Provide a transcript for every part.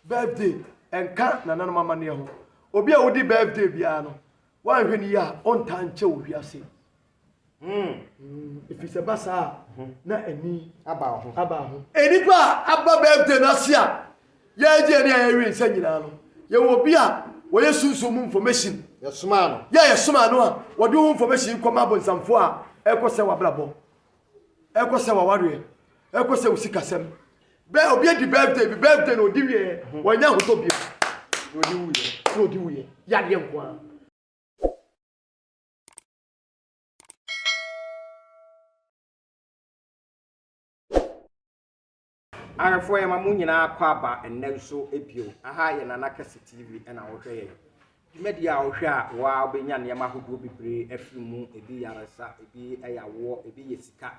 birthday enka na nanu mama ne ho obi a wodi birthday bia no wan hwe ni ya on tanche wo hwiase if it's a basa na ani aba ho enipa aba birthday na sia ya je ne ayewi nsa nyina no ye wo bi a wo yesunsun information yesoma no a wo de information koma bonsamfo a ekose wabrabo ekose waware ekose usikasem be obi di birthday no di wie wanya hoto bi no di wuye ya de nko Arafo ya mamu nyina akwa aba ennɛ so ebio aha ye na Kesse TV na wo hwɛ ye media wo hwɛ a wa obenya ne ma hodo bibre afimu ebi yaresa ebi eyawo ebi yesika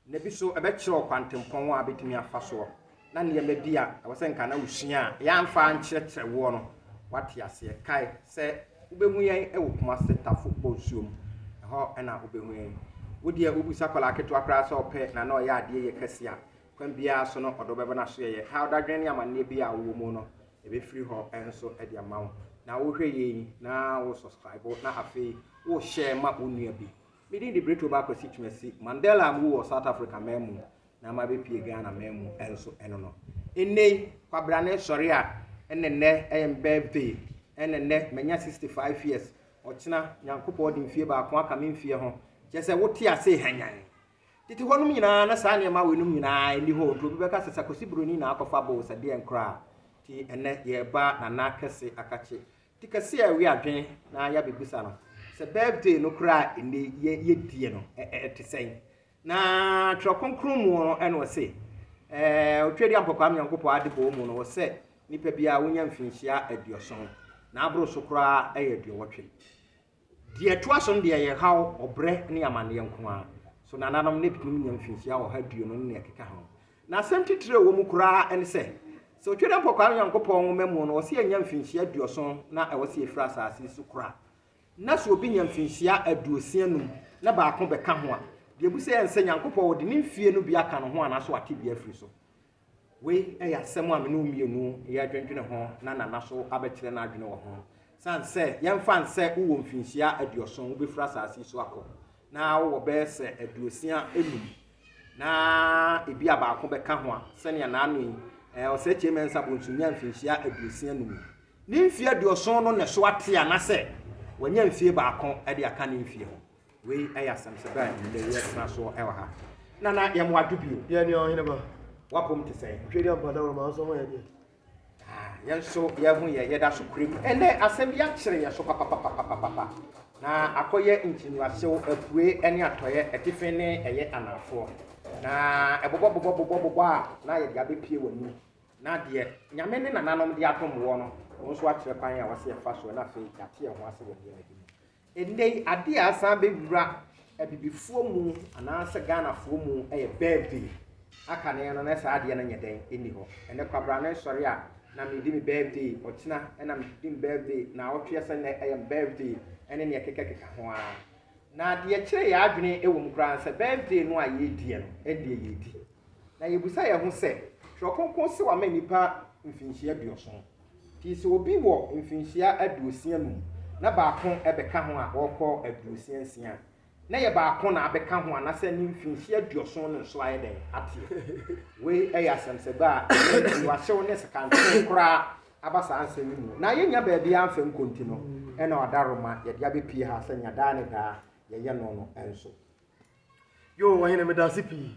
na bi so ebɛkyerɛ kwantempɔn a betumi afa so na ne ma bi a wɔsɛ nka na usua ya mfa nkyerɛkyerɛ wo no wate ase kai sɛ ubehu yɛn ɛwɔ kuma seta football suom ɛhɔ ɛna ubehu yɛn wodi a ubusa kwala keto akra sɛ ɔpɛ na ɔyɛ ade yɛ Kesse a kwambia so no odo na so ye how da dwen amane bi a wo mu no e be free ho enso e de amawo na wo hwe ye na wo subscribe na afi wo share ma onua bi me di breto ba kwasi twesi Mandela mu wo South Africa memu na ma be pie Ghana memu enso eno no enne kwabra ne sori a enne em birthday enne menya 65 years ochina nyankopɔ di mfie ba ko aka me mfie ho je se wo ti ase hanyan Tete honum nyina na saa ne ma wenum nyina eni ho to bi beka sesa kosi broni na akofa bo sade enkra ti ene ye ba na Kesse akache ti Kesse a wi adwen na ya begusa no se birthday no kra ene ye die no te sen na tro konkron mu no ene wo se otwedi ampokwa nyankopɔ ade bo mu no wo se nipa bia wonya mfinhia adioson na abro so kra aduowotwe die to aso de ye haw obre ne amane nko a so nananom ne bitumi nya mfinhia wo ha duo no ne ekeka ho na asem titire wo mu kura ene se so otwede mpokwa nyankopɔn memu no wo se nya mfinhia duoson na ɛwo se efra asase so kura na so obi nya mfinhia aduosia num na baako bɛka ho a de ebu se ense nyankopɔn wo de ne mfie no bi aka no ho ana so ate bi afiri so we ɛyɛ asɛm a me no mienu yɛ adwendwene ho na nana so abɛkyerɛ na adwene wo ho san se yɛmfa nse wo mfinhia aduoson wo bɛfra asase so akɔ na wo bese aduosia enum na ebi abaako beka ho a sene na anu o se che mensa bonsunya mfinhia aduosia enum ni mfie aduoson no ne so ate ana se wanya mfie baako e de aka ne mfie ho we ayasam se ba ne ye na so e wa ha na ye mo adubio ye ne o hine ba wapom te se hwedi ampada wo ma so ho ye de ye so ye hu ye da so kurem ene asem ya kyere ye so papa na akoye intinuasew apue ene atoye etife ne eye anafo na ebobobobobobo a na ye dia bepie wani na de nyame ne nananom de atom wo no nso akyere kwan ya wase fa so na fe yate ho ase wani ene ade asa bewura abibifuo mu ananse Ghanafuo mu eye birthday aka ne no na sa ade na nyeden eni ho ene kwabra na sori a na me di me birthday otina na me di birthday na otwe se na eye birthday ene ne kekeka ho a na de kire ya adwene ewo mu kran se birthday no a ye die no e de ye di na ye busa ye ho se trokonkon se wa manipa mfinhia aduoson ti se obi wo mfinhia aduosia num na baako ebeka ho a okọ aduosia nsia na ye baako na abeka ho na se ni mfinhia aduoson no so aye den ate we eyasem se ba ni wa hyew ne sekanten kra abasa ansem mu na ye nya ba bia amfem konti no ena odaroma ye dia be pie ha sanya da ne da ye ye no no enso yo wahine medasipi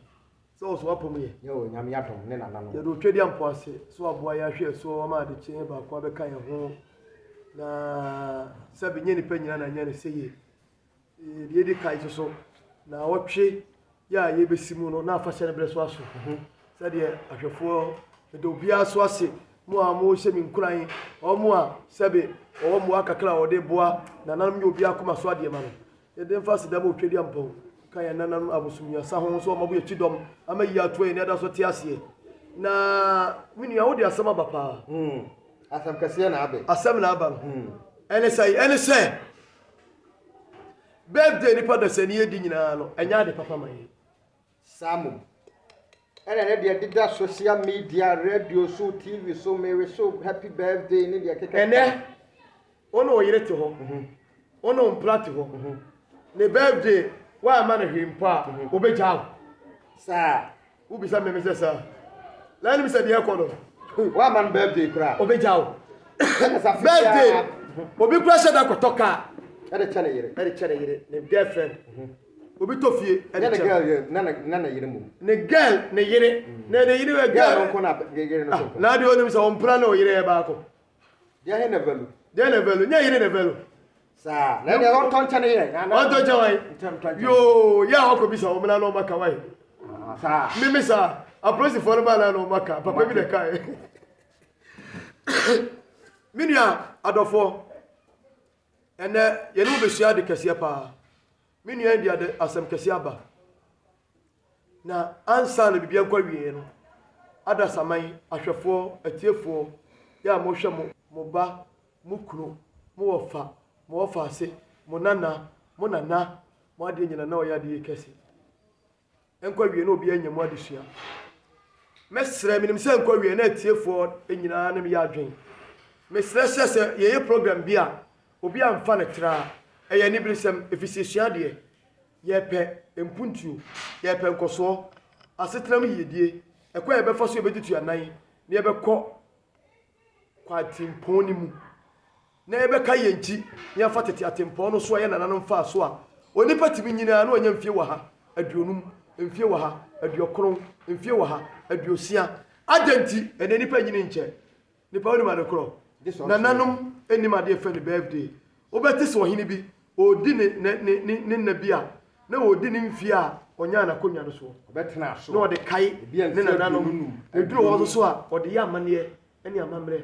so apom ye yo nyame yadom ne nana no ye do twedi ampo ase so aboa ya hwe so ma de kyen ba ko abeka ye ho na sabi nyeni panyina na nyane seye ye di kai so na wotwe ya ye besimu no na afa hye ne bre so aso sade ahwefo de obia so ase mo a mo hye mi nkuran o mo a sabe o mo akakra o de boa na nanam ye obia akoma so ade ma no ye de mfa se da mo twedi ampo kan ya nanam abosumya sa ho so mabu ye chidom ama yi ato e ne da so te ase na minu ya wo de asama ba pa asam Kesse na abe asam na aba ene say birthday ni pada se ni edi nyina no enya de papa man samu And then did that social media, radio, so TV, so Mary, so happy birthday in India. And then, ono yere to ho. Ono mpla ho. Ne birthday, wa man him pa, obeja. Sir, Who be some me say sir. Let me say the akono. Wa man birthday kra. Obeja. Birthday. Obi kra say da kotoka. E de chane yere. E de chane yere. Ne girlfriend. Obi tofie. E de girl na yere mu. Ne girl ne yere. Ne yere we girl. Girl ko na yere no so. Na de onim say on plan na yere e ba ko. Dia he na value. Dia na value. Nya yere na value. Sa, na de on ton chane yere. On ton chane. Yo, ya hoko bi sa o mena no maka wai. Sa. Mimi sa, approach for na no maka. Papa bi de kai. Minia adofo. Ene ye no be shia de kese pa. Minia dia de asem kese aba. Na ansa na bibia kwa wie no. Ada saman ahwefo atiefo ya mo hwe mo ba mo kuro mo wofa ase mo nana mo ade nyina na oya de kese. Enkwa wie no obi anya mo adesua. Mesre minim se enkwa wie na atiefo enyina na me ya adwen. Mesre sese ye program bia obi amfa ne tra eye ni birisem efisiesia de ye pe empuntu ye pe nkoso asetram yedie ekwa ye be faso ye betitu anan ne ye be kɔ kwa timpon ni mu na ye be ka ye nti ne afa tete atimpon no so ye nananom fa so a onipa timi nyina na onya mfie wa ha aduonum mfie wa ha aduokron mfie wa ha aduosia adanti ene nipa nyini nche nipa oni ma de kro nananom enima de fe ne birthday obeti so hini bi odi ne nabia na odi ne mfie a onya na konya no so Betena so. na ode kai ne nananom eduro wo so a ode ya amane ene amamre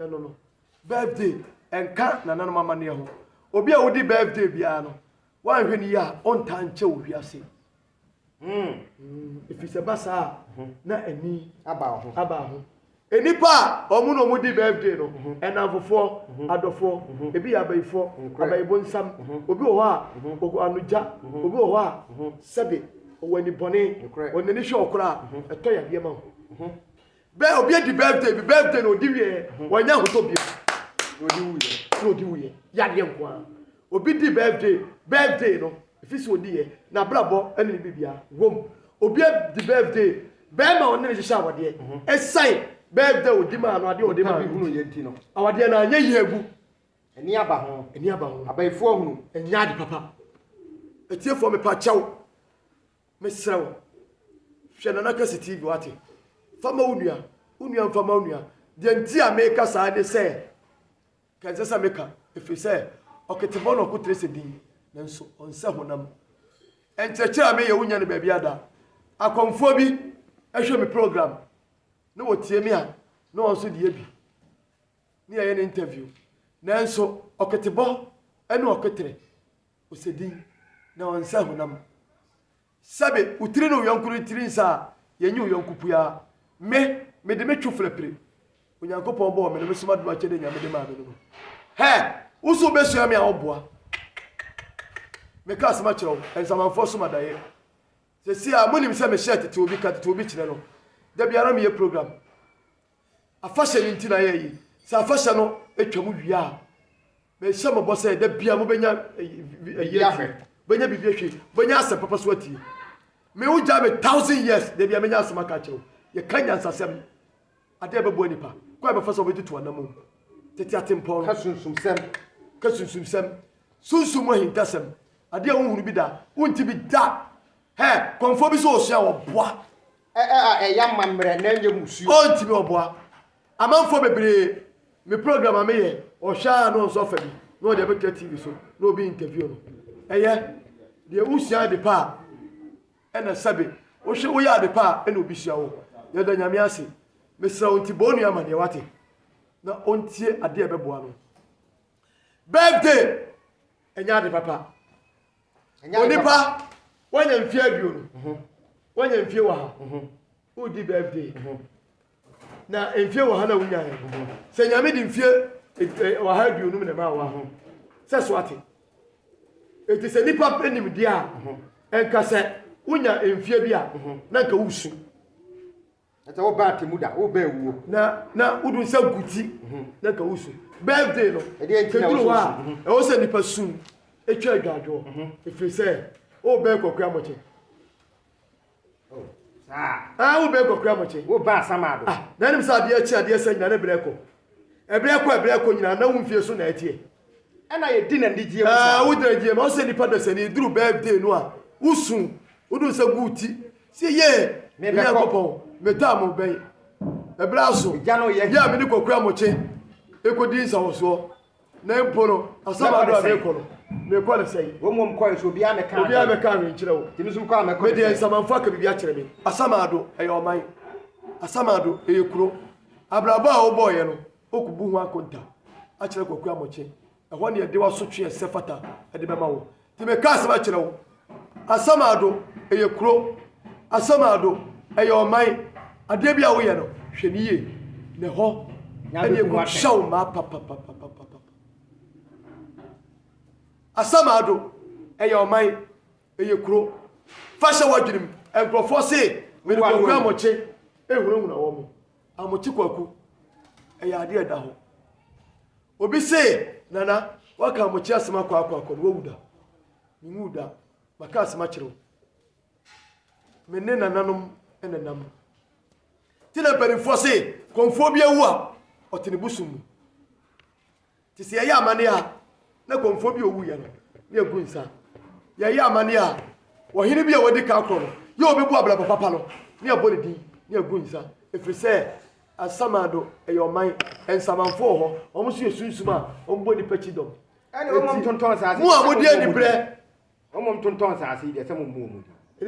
eno no birthday enka nananom amane ho obi a wodi birthday bia no wan hwe ni ya onta nche wo wiase ifise basa na ani Aba ho. Enipa omu no mu di birthday no enafofo adofo ebi abayifo abayibo nsam obi wo ha anuja obi wo ha sebe owani bone onani hwe okra eto ya bia ma ho be obi di birthday no di wie wanya hoto bi odi wuye ya de nko a obi di birthday no ifisi odi ye na brabo ene bibia wom obi di birthday be ma onene hye awade esai birthday odi ma no ade odi ma hunu ye nti no. awade na anya yegu Eni aba ho. Abaifo hunu. Enya de papa etiefo me pa chaw me srew hwe na Kesse TV wate fama unua fama unua de nti a me ka sa de se kanse sa meka efi se oketebo no ko trese din nanso onse honam enchechira me ye unya ne baabi ada akomfo bi ehwe me program no wotie me a no onso de bi ni aye ne interview nanso oketebo ene oketre osedin na onse honam sabe utire no yankuru tirinsa yenye uyankupua me de me twuflepre onyankopon bo me me soma duma chede nyame de ma me no he usu besua me a oboa me ka asema kire o ensamanfo soma daye se si a monim se me share Tete wobika Tete wobi kire no da biara me ye program afashe ni ntina ye yi sa afashe no etwamu wia me hye mo bo se da bia mo benya benya bibia hwe benya ase papa so atie me uja me 1000 years de bia menya asema ka kire ye kanya nsasem ade bebo nipa kwa be fasa obetutu anam Tete atempon kasunsum sem sunsum ahintasem ade a wohuru bi da wonti bi da he konfo bi so osua oboa Ya mamre na enye musuo onti bi oboa amanfo bebre me program ameye ohwa no so fa bi no de be TV so no bi interview no eye de usia de pa ena sabe wo hwe wo ya de pa ena obi hia wo ye da nyame ase mesra onti bonu ama ne wate na ontie ade ebeboa no birthday enya de papa onipa wanya mfie aduo no wanya mfie wa ha udi birthday na mfie wa ha na wunya ya se nyame di mfie wa ha aduo no na ma wa se so ate eti se nipa enim dia enka se wunya mfie bia na nka wusu Ata wo ba temuda wo ba ewu na udun se guti na ka wusu birthday no keduru wa e wo se nipa sun etwa adwadwo efiri se o be kokua moche wo be kokua moche wo ba Asamado na nim sa de achi ade se nyina na ebreko nyina na wumfie so na etie na ye di na ndigye wo dradie ma wo se nipa da se ni duru birthday no a wusu udun se guti se ye me be kopon metamo ben ebraso ya me ni kokua moche ekodi nsawoso na mpono Asamado abekolo me ko le sei wo mom ko so bia me ka me nkire wo timi zum ko me ko me de nsamanfa ka bibia kire me Asamado eyoman Asamado eyekuro abraba a wo boye no okubu hu akonta a kire kokua moche ehwo ne de wasotwe sefata de bema wo timi ka asaba kire wo Asamado eyekuro Asamado eyoman ade bia wo ye no hweniye ne ho ene ko shaw ma papa Asamado eyoman eyekuro fasha wadwunim enkrofo se me ko kwa moche ehuru na wo mo amochi kwaku eyade eda ho obi se nana waka mochi asema kwa wo wuda ni wuda maka asema kire menena nanom enenam tina perifo se konfo bia wu a otene busum ti se ya amane a na konfo bia owu ya no ne agunsa ya amane a wo hini bia wodi ka akro no ye obebu abla papa no ne abone din ne agunsa efiri se Asamado eyoman ensamanfo ho omo so yesunsum a ombo ni pachidom ene omom tonton sa mu amodi ani bre omom tonton sa ase de se mo mu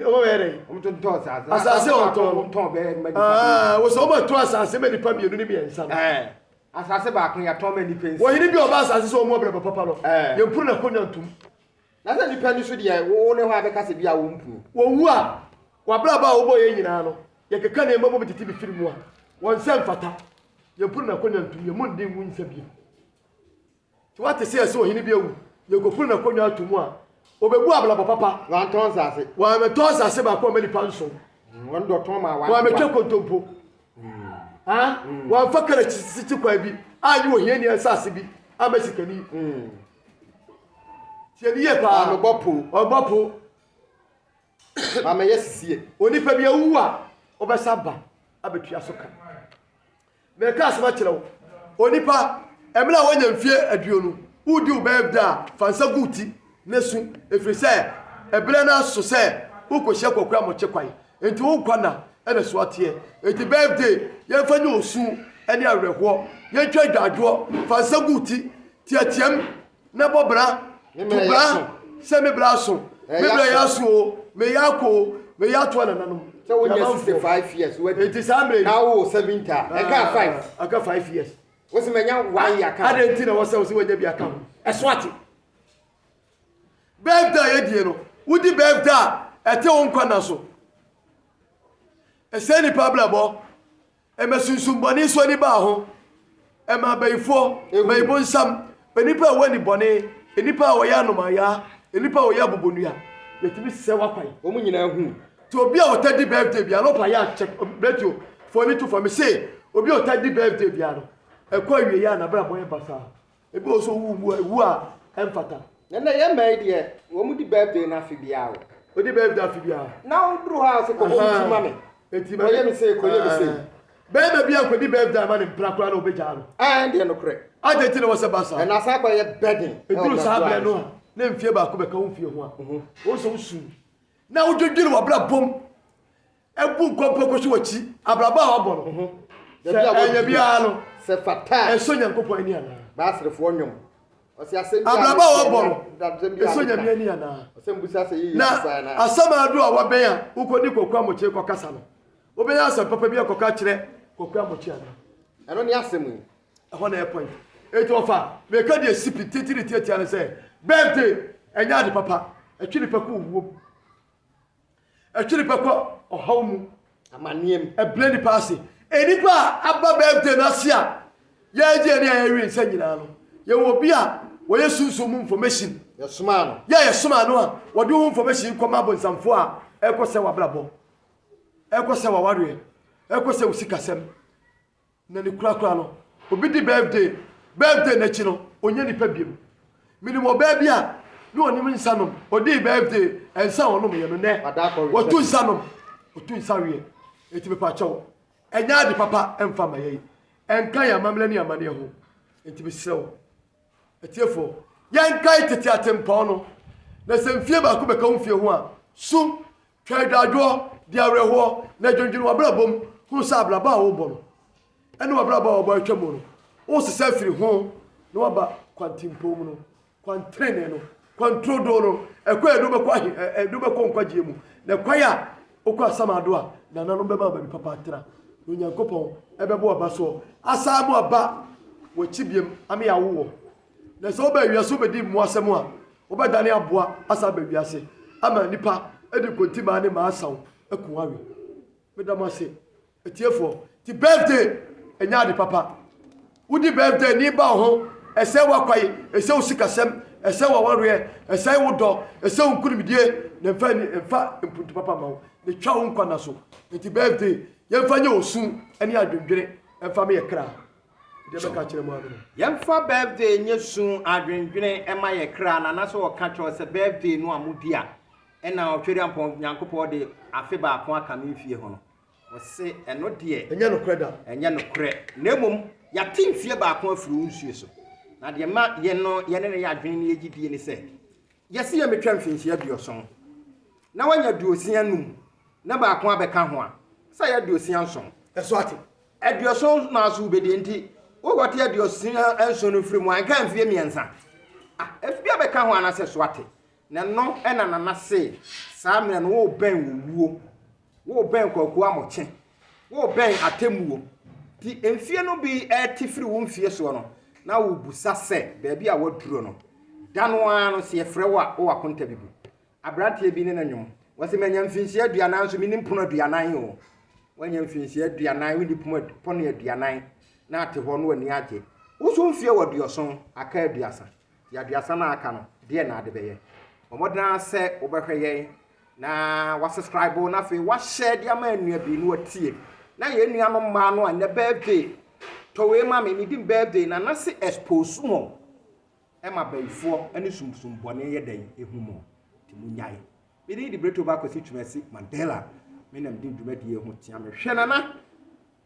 o were omom tonton sa asase on ton be ma wo so mo to asase me ni pa bienu ni bi ensam asase ba kon ya ton ma ni pensi wo hini bi oba asase so omo abla papa no ye mpuru na konya ntum na se ni pani so de wo ne ho abeka se bia wo mpu wo wu a wa bra ba wo boye nyina no ye keka na emabo bititi bi firimu a won se mfata ye mpuru na konya ntum ye mun din wun sabi ti wa te se so hini bi ewu ye go puru na konya atumu a obebu abla papa wa ton sase wa me to sase ba ko mani panso won do ton ma wa me twa kontompo wa fakara ci kwa bi ayi wo hiani asase bi amasikani ti ani ye pa obopo ma me yesisie onipa bi awu a obesa ba abetua soka me ka asema kirewo onipa emla wanya mfie aduonu udi ubebda fansa guti nesu efrise ebere na so se ukohye kokwa moche kwai enti wo kwana ene so atie enti birthday ye fanyi osu ene awerehwo ye twa dwadwo fansa guti tiatiam na bobra tubra se me braso me bra yaso me yako me yato na nanom so when you 65 years what it is amre now 70 aka 5 years wose menya 1 year ka ade nti na wose wanya bi aka eswati birthday ye die no wudi birthday ete won kwana so eseni pablabo emesunsun boni so ni ba ho ema bayifo bayibo nsam benipa wani boni enipa wo ya nomaya enipa wo ya bobonua yetimi se wakwai omu nyina hu to obi a otadi birthday bia no pa ya check radio for me to for me say obi otadi birthday bia no ekwa wie ya na bra boy basa ebi oso wu a emfata na ye mai de omu di birthday na fi bia o di birthday afi bia na odru house ko ko mame eti ma ye me say bebe bia ko di birthday ma ne prakura na obeja no de no kre ade ti na wose basa na sa kwa ye bedding edru sa bla no na mfie ba ko be ka mfie ho a o so usu na wodwodwiri wa bra bom ebu nkompo ko so wachi abraba wa bo no enya bia no se fata eso nyankopon ani ana basrefo nwom o se asem bia abraba wa bo no eso nyame ani ana asem busa se yi na Asamado a waben a ukodi kokwa moche ko kasa no oben asem papa bia koka kire kokwa moche ana eno ni asem ho na point eto ofa me ka de sipi titiri ana say birthday enya de papa etwiri pako wo etwiri pako ohawmu amaniem ebleni passe enipa aba birthday na sia ye je ne ayewi nsa nyina no ye wo bia wo yesunsu mu information ye suma no ye suma no a wo de information koma bonsamfo a ekose wabrabo ekose waware ekose usikasem na ni kura no obi di birthday na chino onye ni pa biem minimo baby a no onim nsanom odi birthday ensa onom ye no ne otu nsanom eti be pa chawo enya de papa emfa maye enka ya mamle ni amane ho eti be sew etiefo yenka tete atempa no na semfie ba ko be ka mfie ho a sum twadwadwo di areho na dwondwon wabrabom hu sa abraba wo bo no ene wabraba wo bo atwam no wo se safiri ho na waba kwantimpo mu no kwantrene no kwantrodo no ekwa edu be ko nkwagie mu na kwaya okwa samado a na nanu be ba bi papa tra onyankopon ebebo aba so asamu aba wachibiem ame yawo na so ba wiaso be di mu asem a obadane aboa asa ba wiase ama nipa edi kontima ne ma asaw ekuwawe medamase etiefo ti birthday enya de papa wudi birthday ni ba ho ese wakwaye ese usikasem ese wawarwe ese wodo ese unkunimdie na mfa impuntu papa ma ne twa wo nkwa na so ti birthday yemfa nye osu ene adwendwene mfa me yekra de be ka kire mu ado yemfa birthday nye su adwendwene ema yekra na na so wo ka kire se birthday no amudi a ena otwere ampon nyankopɔ de afe ba ko aka me fie ho no wo se eno de enye no kreda enye no kre na mum ya timfie ba ko afuru nsuo so na de ma ye no ye ne ya adwene ne yegidie ni se yesi ye metwa mfinsi aduoson na wanya duosia num na ba ko abeka ho a sa ya duosia nson eso ate aduoson na aso bedi nti wo gote aduosia enson no firi mu an kan fie miensa efia abeka ho ana se so ate na no ena na se saa mena no wo ben wo ben kwaku amoche wo ben atemuo ti emfie no bi etifiri wo mfie so no na wo busa se baabi a waduro no dano ano se efre wo akonta bibu abrante bi ne nanwom wase manya mfinsi aduanan so minim pono aduanan o wanya mfinsi aduanan widi pono aduanan na ate ho no ani age wo so mfie waduoson aka aduasa ya aduasa na aka no de na ade beye omodana se obehweye na wa subscribe na fe wa share dia ma anua bi no atie na ye nua no ma no anya birthday to we ma me di birthday na se expose mo e ma baifo ani sumsum bone ye dan ehumo ti munyai me di breto ba ko si twumasi Mandela me nam di dwumadi ehu tia me hwe na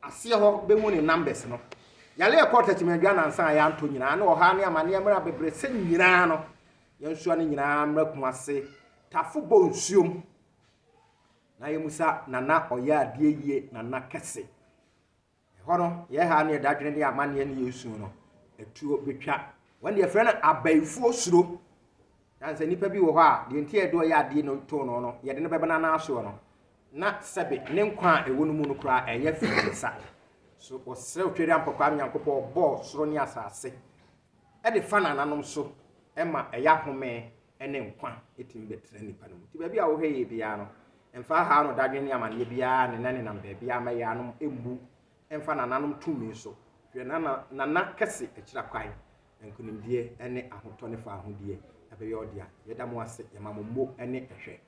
ase ho be mu ne numbers no yale e quarter ti me dwa na nsan ya anto nyina na oha ne amane mra bebre se nyina no yensu ani nyina mra kumase tafo bo nsuom na yemusa nana oya ade yie nana Kesse hono ye ha ne dadwene de amane ne yesu no etuo betwa wande efre na abaifuo suro nanse nipa bi wo ho a de ntie do ya ade no to no ye de ne beba na aso no na sebe ne nkwa ewo no mu no kura eye finsa so o sere otwere ampokwa nyankopɔ bo soro ne asase e de fa nananom so ema eya home ene nkwa etim betre nipa no ti ba bi a wo hwe ye bia no emfa ha no dadwene amane bia ne nane nam ba bia ma ya no embu emfa nananom tumi so hwe nana Kesse akira kwan enkunimdie ene ahotɔ ne fa ahodie abeyo dia yeda mo ase yamamommo ene ehwe